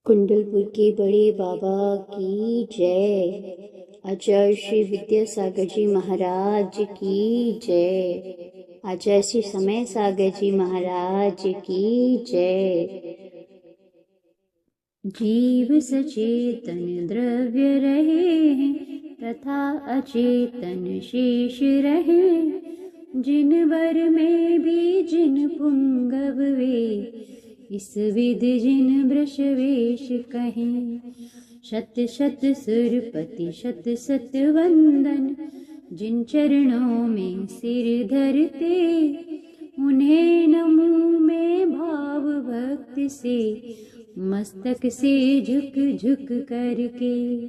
कुंडलपुर के बड़े बाबा की जय। आचार्य श्री विद्यासागर जी महाराज की जय। आचार्य श्री समय सागर जी महाराज की जय। जीव सचेतन द्रव्य रहे हैं तथा अचेतन शेष रहे, जिन वर में भी जिन पुंगव वे, इस विध जिन वृष वेश कहें। शत शत सुरपति शत शत वंदन, जिन चरणों में सिर धरते, उन्हें नमूं में भाव भक्ति से, मस्तक से झुक झुक करके।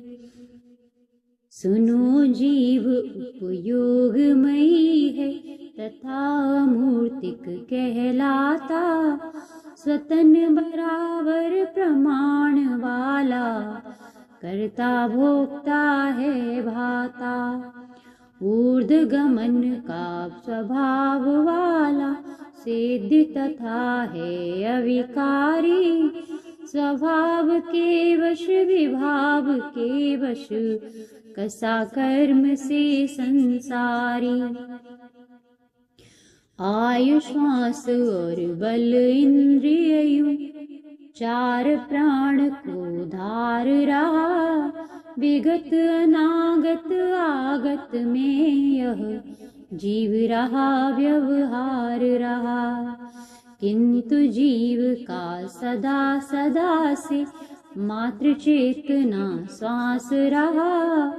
सुनो जीव उपयोगमयी है तथा मूर्तिक कहलाता, स्वतन बराबर प्रमाण वाला, करता भोक्ता है भाता। ऊर्ध गमन का स्वभाव वाला, सिद्ध तथा है अविकारी, स्वभाव के वश विभाव के वश, कसा कर्म से संसारी। आयु श्वास और बल इंद्रियों, चार प्राण को धार रहा, विगत अनागत आगत में यह जीव रहा व्यवहार रहा। किंतु जीव का सदा सदा से मात्र चेतना श्वास रहा,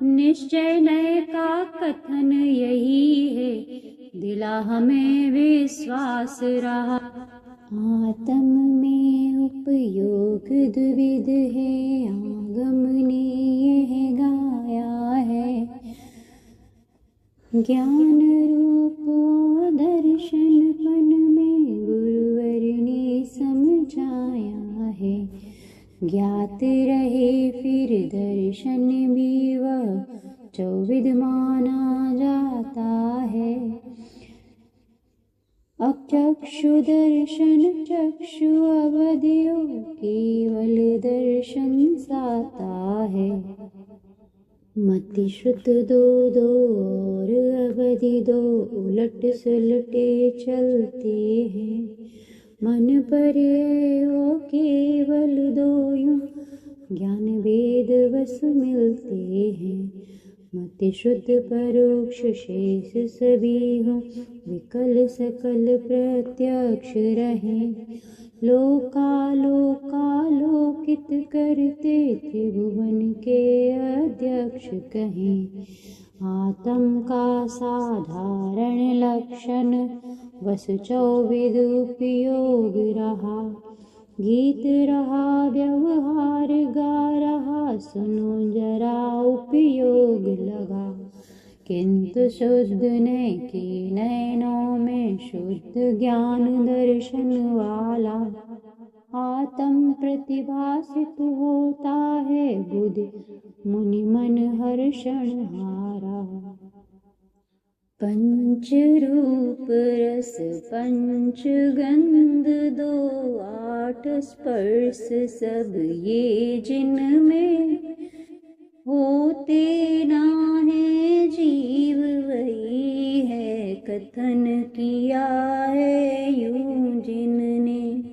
निश्चय नय का कथन यही है, दिला हमें विश्वास रहा। आत्म में उपयोग द्विविध है, आगम ने यह गाया है। ज्ञान रूप दर्शनपन में गुरुवर ने समझाया है। ज्ञात रहे फिर दर्शन भी वह चौविध माना जाता है। अचक्षु दर्शन चक्षु अवधियों, केवल दर्शन साता है। मति श्रुत दो दो और अवधि दो, उलट सुलटे चलते हैं। मन पर्याय हो केवल दो यूं, ज्ञान वेद वस मिलते हैं। मति शुद्ध परोक्ष शेष सभी हो, विकल सकल प्रत्यक्ष रहें। लोकालोकित करते त्रिभुवन के अध्यक्ष कहें। आत्म का साधारण लक्षण वस चौविध उपयोग रहा। गीत रहा व्यवहार गा रहा, सुनो जरा उपयोग लगा। किंतु शुद्ध नय के नयनों में शुद्ध ज्ञान दर्शन वाला, आत्म प्रतिभासित होता है बुद्धि मुनि मन हर्षण हारा। पंच रूप रस पंच गंध दो, आठ स्पर्श सब ये जिनमें, होते ना है जीव वही है, कथन किया है यूं जिनने।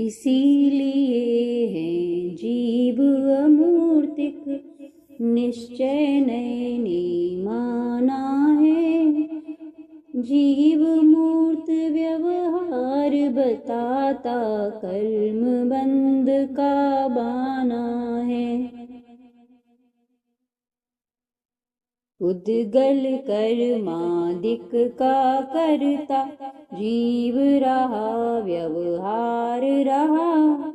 इसीलिए है जीव अमूर्तिक, निश्चय नैने माना है। जीव मूर्त व्यवहार बताता, कर्म बंध का बाना है। उद्गल कर्मादिक का करता, जीव रहा व्यवहार रहा।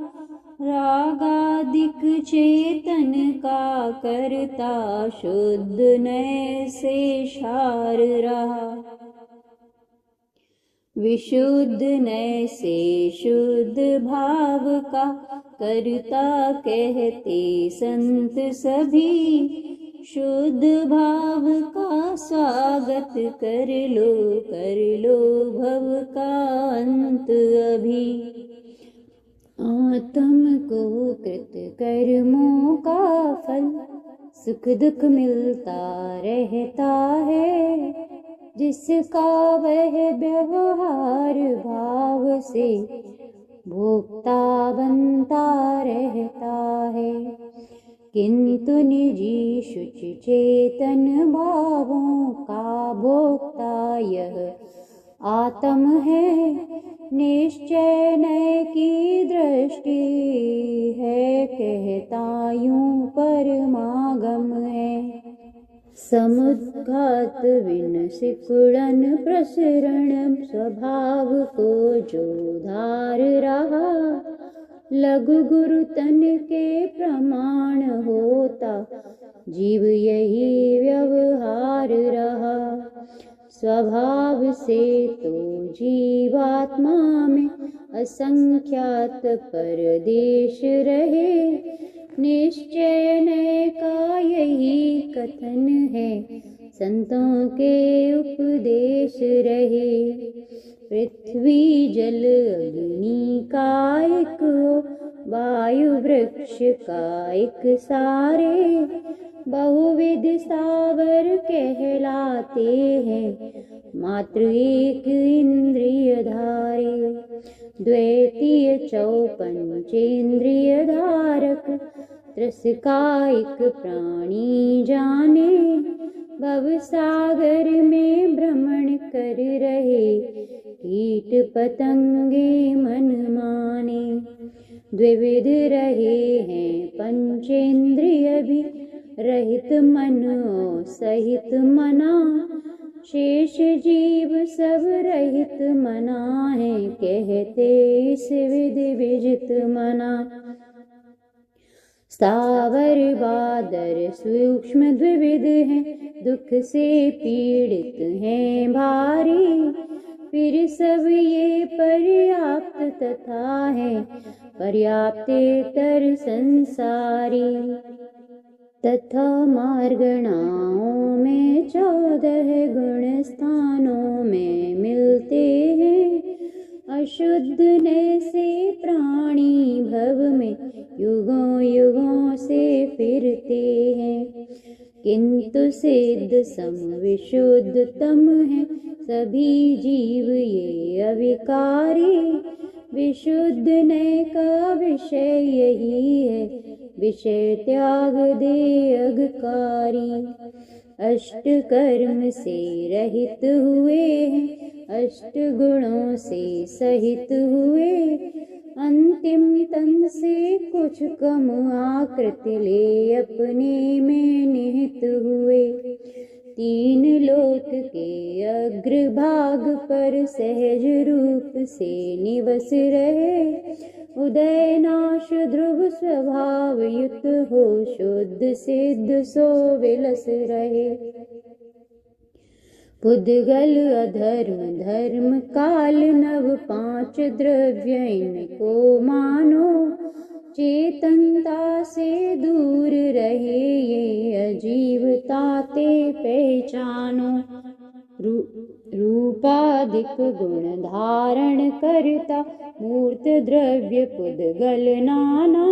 रागादिक चेतन का करता, शुद्ध नय से क्षार रहा। विशुद्ध नय से शुद्ध भाव का करता, कहते संत सभी। शुद्ध भाव का स्वागत कर लो भव का अंत अभी। तुमको कृत कर्मों का फल सुख दुख मिलता रहता है, जिसका वह व्यवहार भाव से भोक्ता बनता रहता है। किंतु निजी शुच चेतन भावों का भोक्ता यह आत्म है, निश्चय नय की दृष्टि है, कहता यूं परमागम है। समुद्घात विन सिकुड़न प्रसरण स्वभाव को जो धार रहा, लघु गुरु तन के प्रमाण होता जीव यही व्यवहार रहा। स्वभाव से तो जीवात्मा में असंख्यात परदेश रहे, निश्चय नय का यही कथन है, संतों के उपदेश रहे। पृथ्वी जल अग्नि का एक हो, वायु वृक्ष का एक सारे, बहुविध स्थावर कहलाते हैं, मात्र एक इंद्रिय धारे। द्वैतीय चौपंचेंद्रिय धारक त्रस का एक प्राणी जाने, भवसागर में भ्रमण कर रहे, कीट पतंगे मन माने। द्विविध रहे हैं पंचेंद्रिय भी, रहित मन और सहित मना, शेष जीव सब रहित मना है, कहते इस विधि विजित मना। स्थावर बादर सूक्ष्म द्विविध हैं, दुख से पीड़ित हैं भारी, फिर सब ये पर्याप्त तथा है, पर्याप्तेतर संसारी। तथा मार्गणाओं में 14 गुण स्थानों में मिलते हैं, अशुद्ध न से प्राणी भव में युगों युगों से फिरते हैं, किंतु सिद्ध सम विशुद्ध तम है, सभी जीव ये अविकारी। विशुद्ध नय का विषय यही है, विषय त्याग दे अगकारी। अष्ट कर्म से रहित हुए हैं, अष्ट गुणों से सहित हुए, अंतिम तन से कुछ कम आकृति ले अपने में निहित हुए। तीन लोक के अग्रभाग पर सहज रूप से निवस रहे, उदय नाश ध्रुव स्वभाव युक्त हो, शुद्ध सिद्ध सो विलस रहे। पुद्गल अधर्म धर्म काल नव 5 द्रव्य इनको मानो, चेतनता से दूर रहे ये अजीवता ते पहचानो। रूपाधिक गुण धारण करता मूर्त द्रव्य पुद्गल नाना,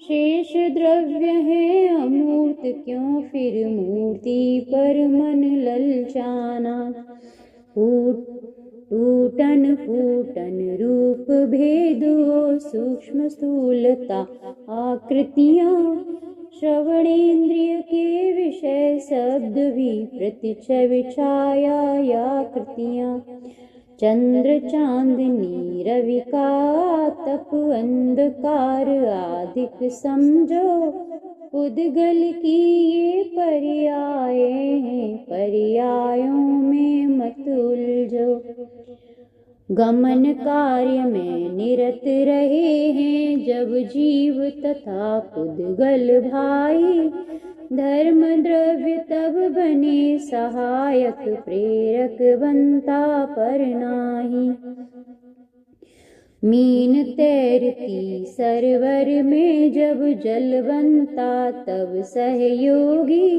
शेष द्रव्य है अमूर्त क्यों फिर मूर्ति पर मन ललचाना। टूटन फूटन रूप भेद हो, सूक्ष्म स्थूलता आकृतियाँ, श्रवणेन्द्रिय के विषय शब्द भी प्रतिच्छवि छाया या कृतियाँ। चंद्र चांदनी रवि का तप अंधकार आदिक समझो, पुद्गल की ये पर्याय हैं, पर्यायों में मत उलझो। गमन कार्य में निरत रहे हैं जब जीव तथा पुद्गल भाई, धर्म द्रव्य तब बने सहायक, प्रेरक बनता पर नाही। मीन तैरती सरोवर में जब जल बनता तब सहयोगी,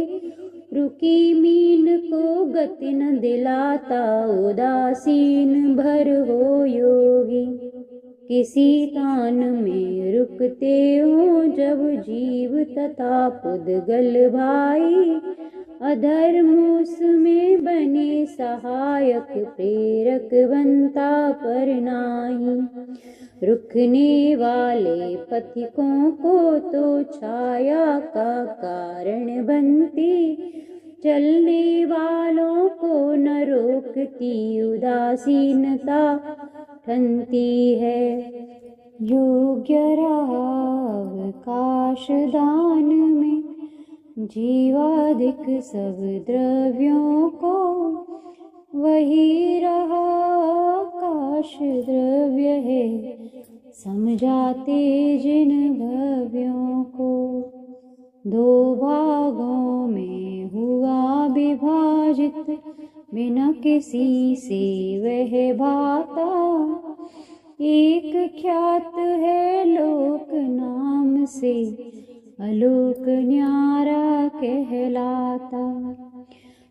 रुकी मीन को गति न दिलाता, उदासीन भर हो योगी। किसी तान में रुकते हो जब जीव तथा पुद्गल भाई, अधर्म उसमें बने सहायक प्रेरक बनता पर नाही। रुकने वाले पथिकों को तो छाया का कारण बनती, चलने वालों को न रोकती उदासीनता ठनती है। योग्य रहा अवकाश दान में जीवादिक सब द्रव्यों को, वही रहा आकाश द्रव्य है समझाते जिन भव्यों को। दो भागों में हुआ विभाजित बिना किसी से वह भाता, एक ख्यात है लोक नाम से अलोक न्यारा कहलाता।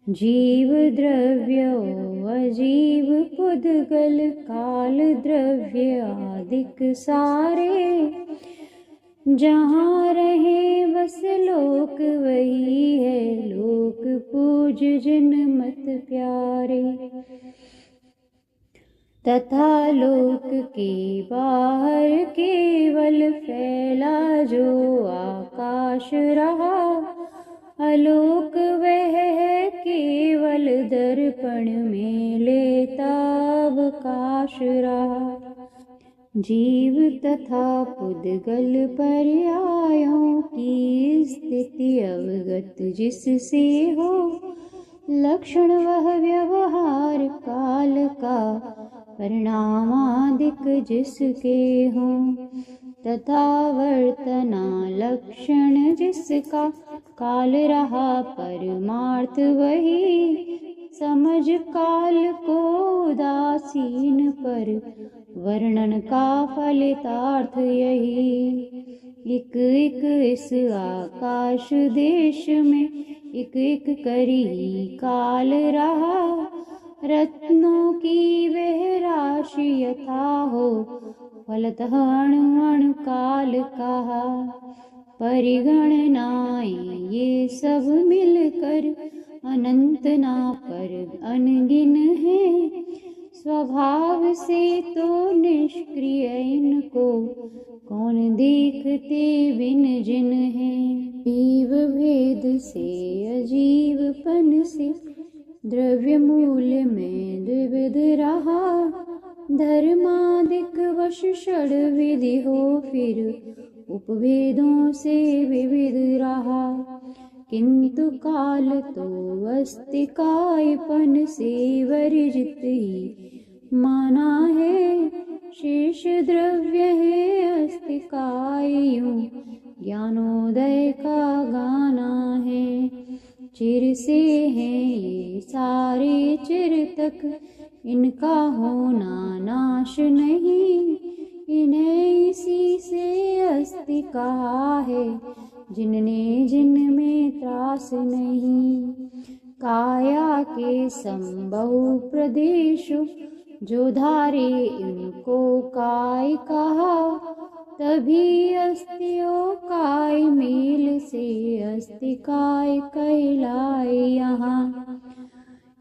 जीव द्रव्य अजीव पुद्गल काल द्रव्य आदिक सारे, जहाँ रहे बस लोक वही है लोक पूज जिन मत प्यारे। तथा लोक के बाहर केवल फैला जो आकाश रहा, आलोक वह है केवल दर्पण में लेता अवकाश रहा। जीव तथा पुद्गल पर्यायों की स्थिति अवगत जिससे हो, लक्षण वह व्यवहार काल का परिणामादिक जिसके हों, तथा वर्तना लक्षण जिसका काल रहा परमार्थ वही। समझ काल को उदासीन पर वर्णन का फलितार्थ यही। एक एक इस आकाश देश में एक एक करी काल रहा, रत्नों की वह राशि यथा हो फलतः अणु अणु काल कहा। परिगणनाएं ये सब मिलकर अनंत ना पर अनगिन है, स्वभाव से तो निष्क्रिय इनको कौन देखते बिन जिन है। जीव भेद से अजीवपन से द्रव्य मूल्य में द्विविध रहा, धर्मादिक वश षड विधि हो फिर उपभेदों से विविध रहा। किंतु काल तो अस्तिकायपन से वर्जित ही माना है, शेष द्रव्य है अस्तिकाय यूं ज्ञानोदय का गाना है। चिर से हैं ये सारे चिर तक, इनका होना नाश नहीं, इन्हें इसी से अस्ति कहा है जिनने जिनमें त्रास नहीं। काया के संबहु प्रदेश जो धारे इनको काय कहा, तभी अस्तियों काय मेल से अस्ति काय कहलाए यहाँ।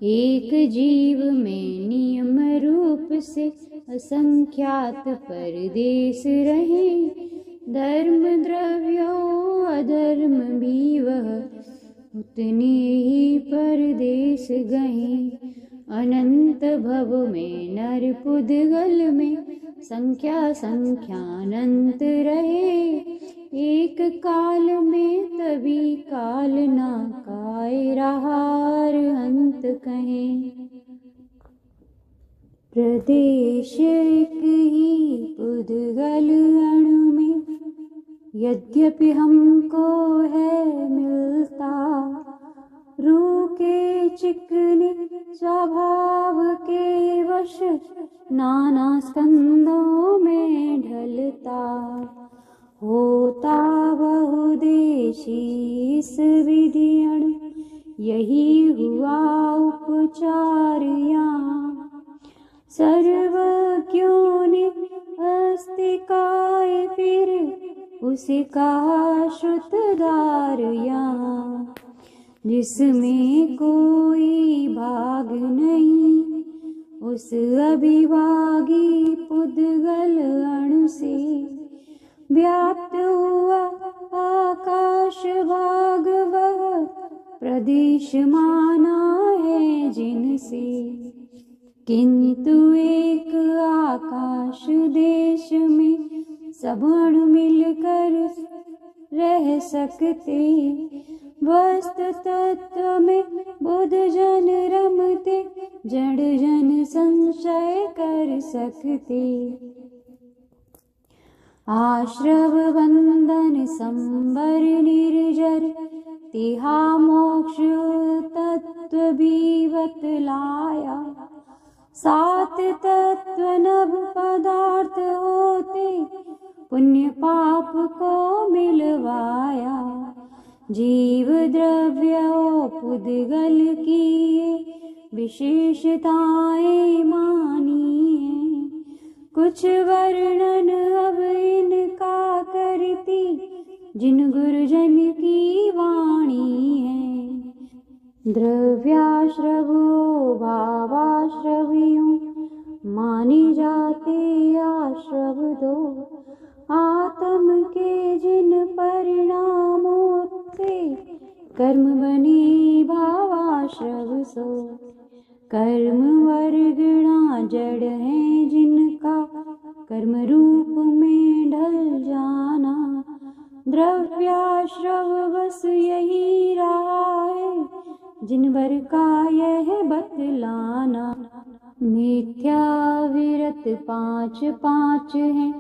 एक जीव में नियम रूप से असंख्यात परदेश रहे, धर्म द्रव्यों अधर्म भी वह उतने ही परदेश गए। अनंत भव में नर पुद्गल में संख्या संख्यानंत रहे, एक काल में तभी काल ना काय रहार अंत कहें। प्रदेश एक ही पुद्गल अणु में यद्यपि हमको है मिलता, रूह के चिकने स्वभाव के वश नाना स्कंदों में ढलता। होता बहुदेशी इस विधि अणु, यही हुआ उपचार यहाँ। सर्वज्ञों ने अस्तिकाए फिर उसे कहा श्रुतदार यहाँ, जिसमें कोई भाग नहीं, उस अभिभागी पुद्गल अणु से व्याप्त हुआ आकाश भाग, वह प्रदेश माना है जिनसे। किंतु एक आकाश देश में सब अणु मिलकर रह सकते, वस्त तत्व में बुध जन रमते, जड़ जन संशय कर सकते। आश्रव बंधन संबर निर्जर, तिहा मोक्ष तत्व भी बतलाया। सात तत्व नभ पदार्थ होते, पुण्य पाप को मिलवाया। जीव द्रव्य पुद्गल की विशेषताएं मानी है, कुछ वर्णन अब इनका करती, जिन गुरुजन की वाणी है। द्रव्याश्रवो भावाश्रवियों, माने जाते आश्रव दो, आत्म के जिन परिणामों से कर्म बने भावाश्रव सो। कर्म वर्गणा जड़ है जिनका, कर्म रूप में ढल जाना। द्रव्याश्रव बस यही रहा है, जिन वर का यह बतलाना। मिथ्या विरत पांच पांच है,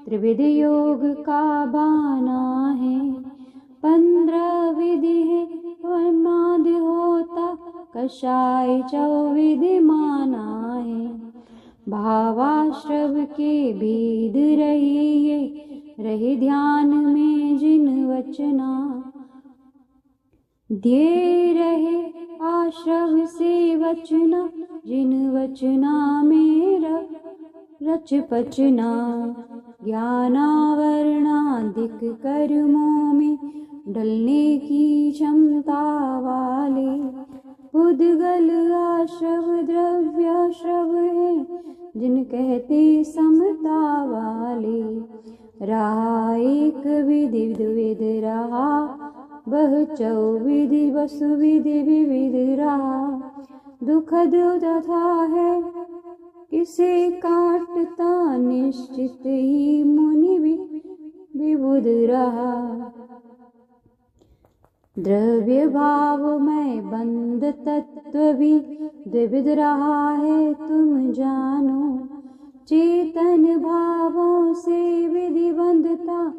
त्रिविध योग का बाना है। 15 विधि है उन्माद होता, कषाय 24 माना है। भावाश्रव के भेद रहिए, रहे ध्यान में जिन वचना। दिए रहे आश्रव से वचना, जिन वचना में रच पचना। ज्ञानावरणादिक कर्मों में डलने की क्षमता वाले, पुद्गल आश्रव द्रव्याश्रव है, जिन कहते समता वाले। रहा एक विधि द्विविध रहा, बह 24 वसुविधि विविध रहा। दुखद तथा है किसे काटता, निश्चित ही मुनि विबुध रहा। द्रव्य भाव में बंध तत्व भी द्विविध रहा है, तुम जानो। चेतन भावों से विधि बंधता,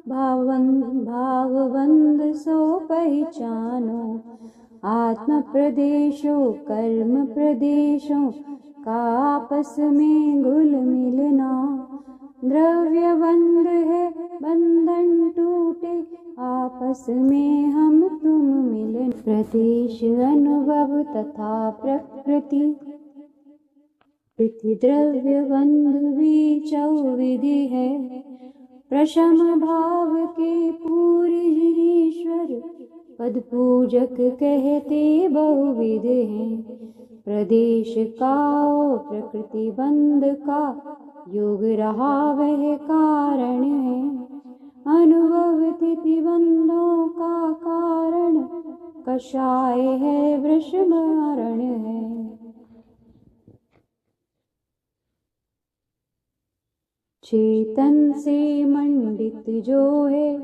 भावबंध सो पहचानो। आत्म प्रदेशों कर्म प्रदेशों का आपस में घुल मिलना। द्रव्य बंध है बंधन टूटे, आपस में हम तुम मिलन। प्रदेश अनुभव तथा प्रकृति, पृथ्वी द्रव्य बंध भी 24 है। प्रशम भाव के पूरी ईश्वर, पद पूजक कहते बहुविध हैं। प्रदेश का ओ प्रकृति बंध का, योग रहा वह कारण है। अनुभव तिथि बंधों का कारण, कषाय है वृष मरण है। चेतन से मंडित जो है,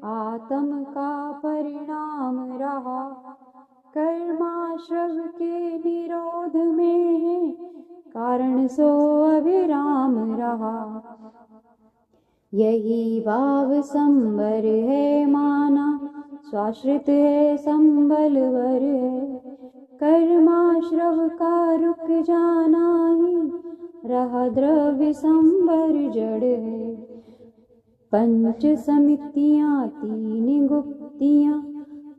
आत्म का परिणाम रहा। कर्माश्रव के निरोध में है, कारण सो अविराम रहा। यही भाव संबर है माना, स्वाश्रित है संबलवर है। कर्माश्रव का रुक जाना ही, रहा द्रव्य संबर जड़ है। पंच समितियाँ 3 गुप्तियाँ,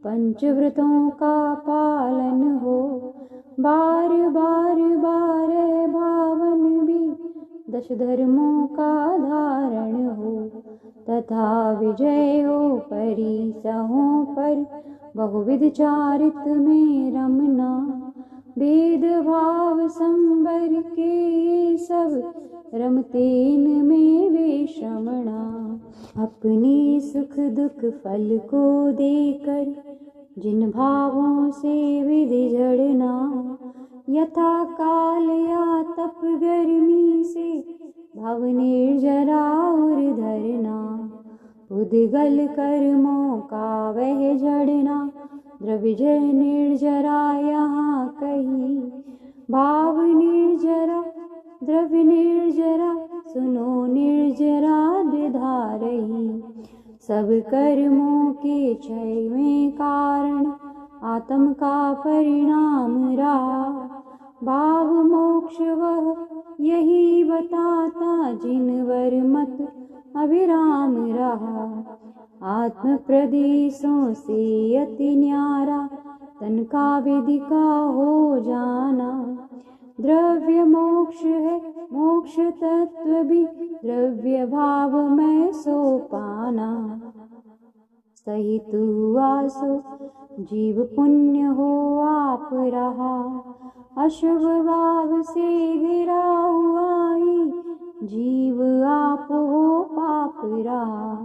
पंचव्रतों का पालन हो। बार बार 12 भावन भी दश धर्मों का धारण हो, तथा विजय हो परिसहों पर, बहुविध चारित में रमना। भेदभाव संबर के ये सब, रमते इनमें वे श्रमणा। अपने सुख दुख फल को देकर, जिन भावों से विधि झड़ना। यथा काल या तप गर्मी से, भाव निर्जरा और धरना। उद्गल कर्मों का वह झड़ना, द्रव्य निर्जरा यहाँ कही। भाव निर्जरा द्रव्य निर्जरा, सुनो निर्जरा द्विधा रही। सब कर्मों के क्षय में कारण, आत्म का परिणाम रहा। भाव मोक्ष वह यही बताता, जिनवर मत अविराम रहा। आत्म प्रदेशों से अति न्यारा, तन का विधि का हो जाना। द्रव्य मोक्ष है, मोक्ष तत्व भी, द्रव्य भाव में सो पाना। सहित हुआ सो जीव पुण्य हो आप रहा, अशुभ भाव से घिरा हुआ ही, जीव आप हो पाप रहा।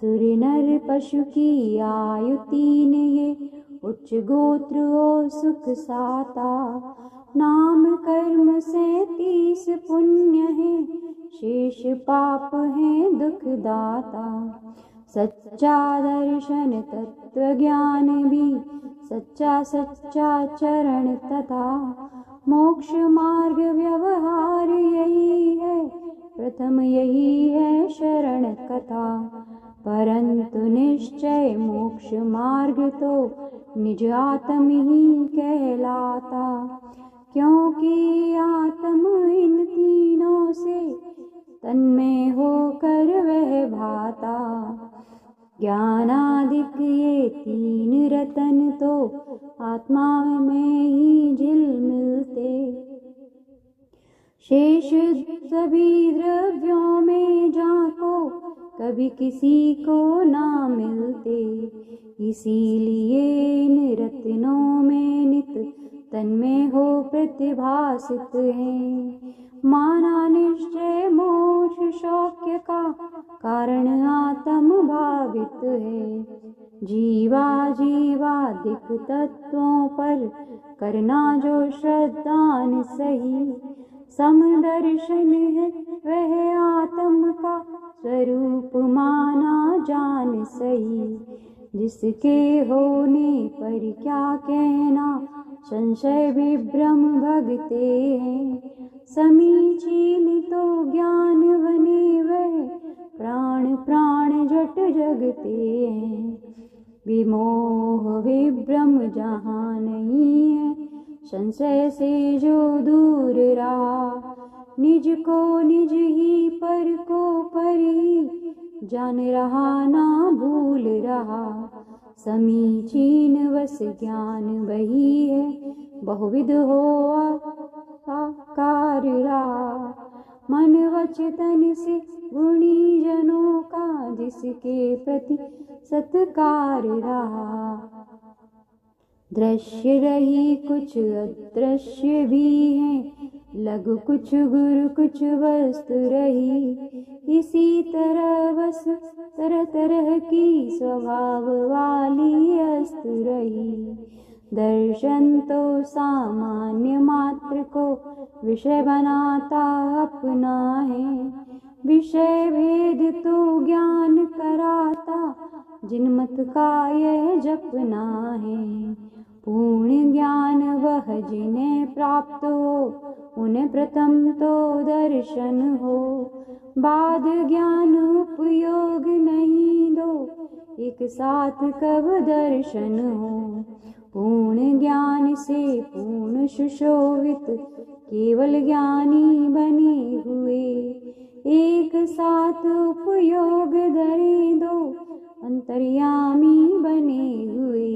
सुर नर पशु की आयु 3 ये, उच्च गोत्र हो सुख साता। नाम कर्म 37 पुण्य है, शेष पाप है दुख दाता। सच्चा दर्शन तत्व ज्ञान भी, सच्चा सच्चा चरण तथा। मोक्ष मार्ग व्यवहार यही है, प्रथम यही है शरण कथा। परंतु निश्चय मोक्ष मार्ग तो, निज आत्म ही कहलाता। क्योंकि आत्म इन तीनों से, तन्मय होकर वह भाता। ज्ञानादिक ये 3 रतन तो, आत्मा में ही झिल मिलते। शेष सभी द्रव्यों में जाको, कभी किसी को ना मिलते। इसीलिए इन रत्नों में नित, तन्मय हो प्रतिभासित है। माना निश्चय मोक्ष शौक्य का, कारण आत्म भावित है। जीवा जीवादिक तत्वों पर, करना जो श्रद्धान सही। समदर्शन है वह आत्म का, स्वरूप माना जान सही। जिसके होने पर क्या कहना, संशय विभ्रम भगते हैं। समीचीन तो ज्ञान बने वह, प्राण प्राण झट जगते हैं। विमोह विभ्रम जहाँ नहीं है, संशय से जो दूर रहा। निज को निज ही, पर को पर ही, जान रहा ना भूल रहा। समीचीन वस ज्ञान वही है, बहुविध हो आकार रहा। मन वचन से गुणी जनों का, जिसके प्रति सत्कार रहा। दृश्य रही कुछ अदृश्य भी हैं, लघु कुछ गुरु कुछ वस्तु रही। इसी तरह बस तरह तरह की, स्वभाव वाली अस्तु रही। दर्शन तो सामान्य मात्र को, विषय बनाता अपना है। विषय भेद तो ज्ञान कराता, जिनमत का यह जपना है। पूर्ण ज्ञान वह जिन्हें प्राप्त हो, उन्हें प्रथम तो दर्शन हो। बाद ज्ञान उपयोग नहीं दो, एक साथ कब दर्शन हो। पूर्ण ज्ञान से पूर्ण सुशोभित, केवल ज्ञानी बने हुए। एक साथ उपयोग धरे दो, अंतर्यामी बने हुए।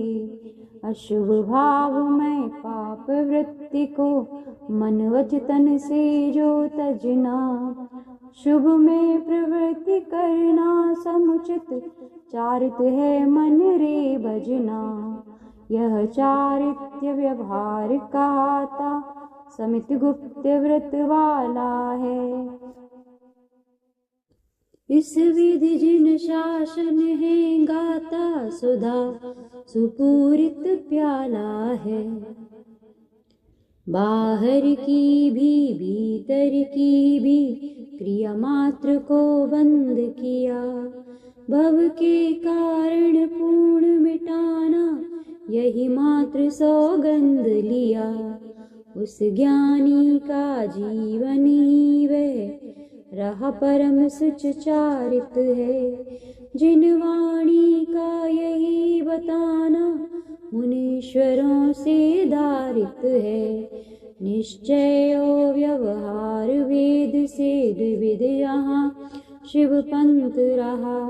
अशुभ भाव में पाप वृत्ति को, मन वच तन से जो तजना, शुभ में प्रवृत्ति करना समुचित, चारित है मन रे भजना। यह चारित्य व्यवहार कहता, समित गुप्त व्रत वाला है। इस विधि जिन शासन है गाता, सुधा सुपूरित प्याला है। बाहर की भी भीतर की भी क्रिया मात्र को बंद किया, भव के कारण पूर्ण मिटाना, यही मात्र सौगंध लिया। उस ज्ञानी का जीवन ही वह रहा परम सुचारित है, जिन वाणी का यही बताना, मुनीश्वरों से धारित है। निश्चय ओ व्यवहार वेद से द्विविध यहाँ शिव पंथ रहा,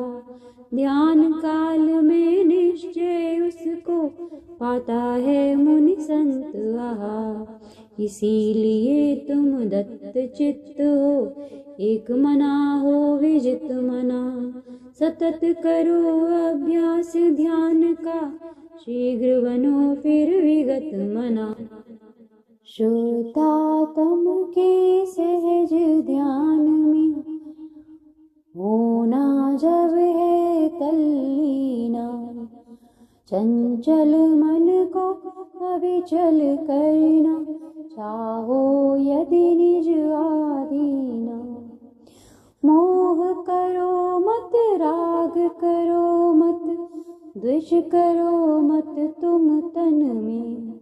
ध्यान काल में निश्चय उसको पाता है मुनि संत आहा। इसीलिए तुम दत्त चित्त हो, एक मना हो विजित मना, सतत करो अभ्यास ध्यान का, शीघ्र बनो फिर विगत मना। श्रोतातम के सहज ध्यान में होना जब है तल्लीना, चंचल मन को अविचल करना, चाहो यदि निज आधीना। मोह करो मत, राग करो मत, द्वेष करो मत तुम तन में,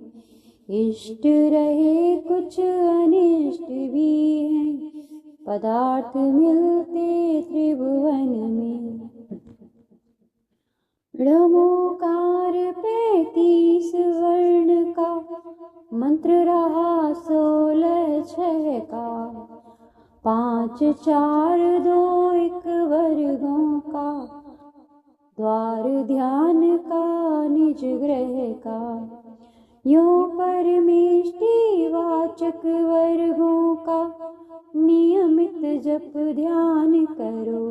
इष्ट रहे कुछ अनिष्ट भी है, पदार्थ मिलते त्रिभुवन में। ड़मोकार 35 वर्ण का, मंत्र रहा 16 6 का, 5 4 2 1 वर्गों का, द्वार ध्यान का निज ग्रह का। यो परमेष्टि वाचक वर्गों का, नियमित जप ध्यान करो,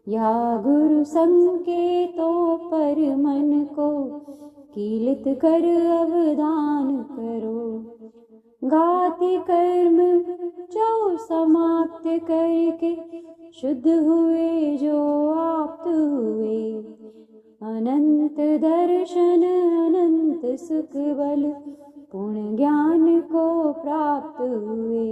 या गुरु संकेतों पर मन को कीलित कर अवधान करो। गाति कर्म जो समाप्त करके, शुद्ध हुए जो आप्त हुए, अनंत दर्शन अनंत सुख बल, पूर्ण ज्ञान को प्राप्त हुए।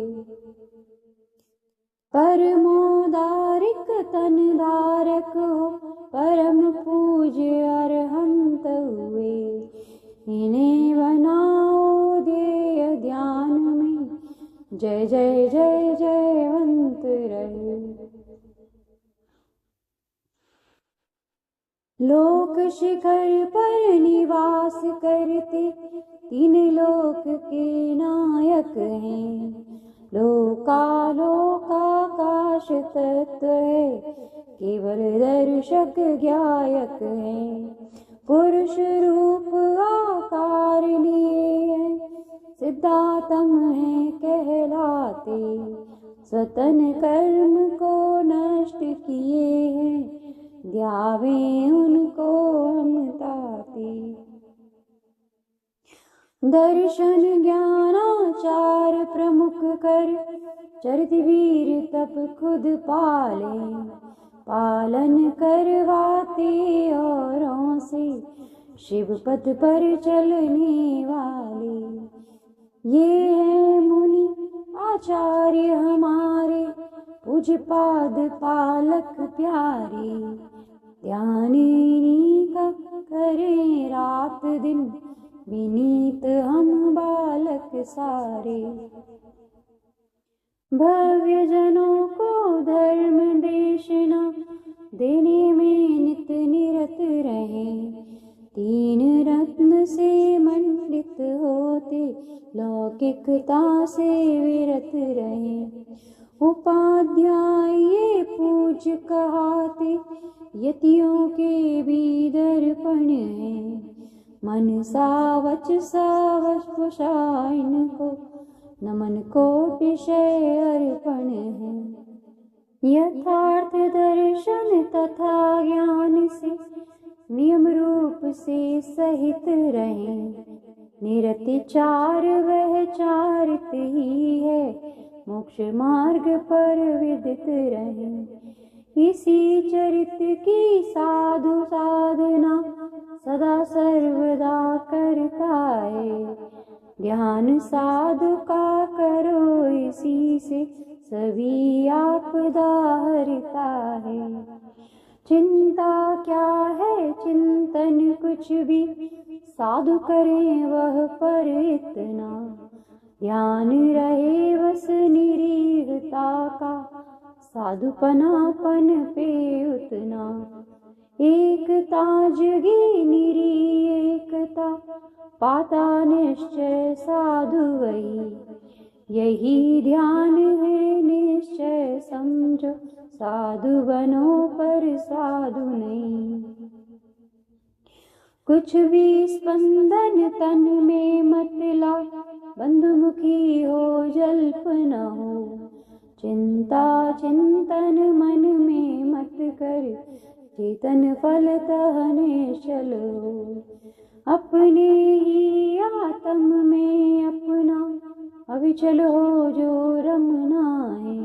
परमोदारिक तन धारक हो, परम पूज्य अरहंत हुए, इन्हें बनाओ ध्येय ध्यान में, जय जय जय जयवंत रहे। लोक शिखर पर निवास करते, 3 लोक के नायक हैं। लोकालोकाकाश तत्व है, केवल दर्शक ज्ञायक है। पुरुष रूप आकार लिए हैं, सिद्धातम है कहलाते, स्वतन कर्म को नष्ट किए हैं, ध्यावे उनको हम ताते। दर्शन ज्ञानाचार प्रमुख कर, चरित वीर तप खुद पाले, पालन करवाते औरों से, शिव पथ पर चलने वाले। ये हैं मुनि आचार्य हमारे, पूज्यपाद पालक प्यारे, ध्यान इन्हीं का करें रात दिन, विनीत हम बालक सारे। भव्य जनों को धर्म देशना, देने में नित निरत रहे, 3 रत्न से मंडित होते, लौकिकता से विरत रहे। उपाध्याय ये पूज्य कहाते, यतियों के भी दर्पण है, मन सावच सावच कुशा इनको, नमन कोटिशय अर्पण है। यथार्थ दर्शन तथा ज्ञान से नियम रूप से सहित रहे। निरतिचार वह चारित ही है, मोक्ष मार्ग पर विदित रहे। इसी चरित की साधु साधना सदा सर्वदा करता है। ध्यान साधु का करो, इसी से सभी आपदा हरता है। चिंता क्या है चिंतन कुछ भी, साधु करें वह पर इतना। ध्यान रहे बस निरीहता का, साधुपनापन पे उतना। एकता जगी निरी एकता, पाता निश्चय साधु वही। यही ध्यान है निश्चय समझो, साधु बनो पर साधु नहीं। कुछ भी स्पंदन तन में मत ला, बंधुमुखी हो जल्प न हो। चिंता चिंतन मन में मत कर, चेतन फलतः निश्चल हो। अपने ही आत्म में अपना अविचल हो जो रमना है।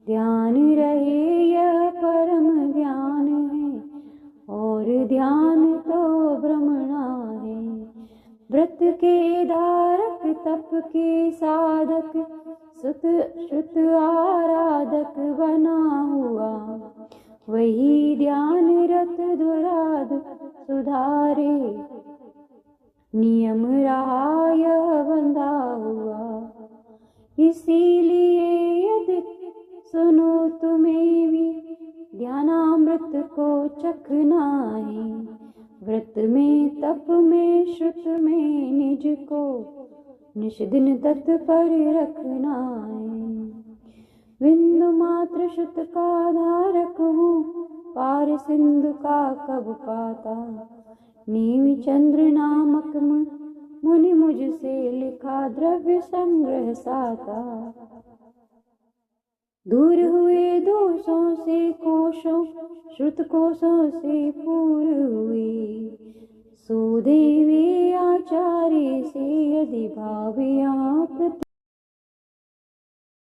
ध्यान रहे यह परम ध्यान है, और ध्यान तो भ्रमणा है। व्रत के धारक तप के साधक, सुत श्रुत आराधक बना हुआ। वही ध्यान रत दुराद सुधारे, नियम रहा यह बंधा हुआ। इसीलिए यदि सुनो तुम्हें भी, ध्यानामृत को चखना है। व्रत में तप में श्रुत में निज को, निश दिन तत्पर रखना है। बिंदु मात्र श्रुत का धारक हूँ, पार सिंधु का कब पाता। नीमि चंद्र नामक मुनि मुझसे लिखा द्रव्य संग्रह साता। दूर हुए दोषों से कोशों, श्रुत कोशों से पूर हुए। सो देवे आचार्य से यदि भाव यहाँ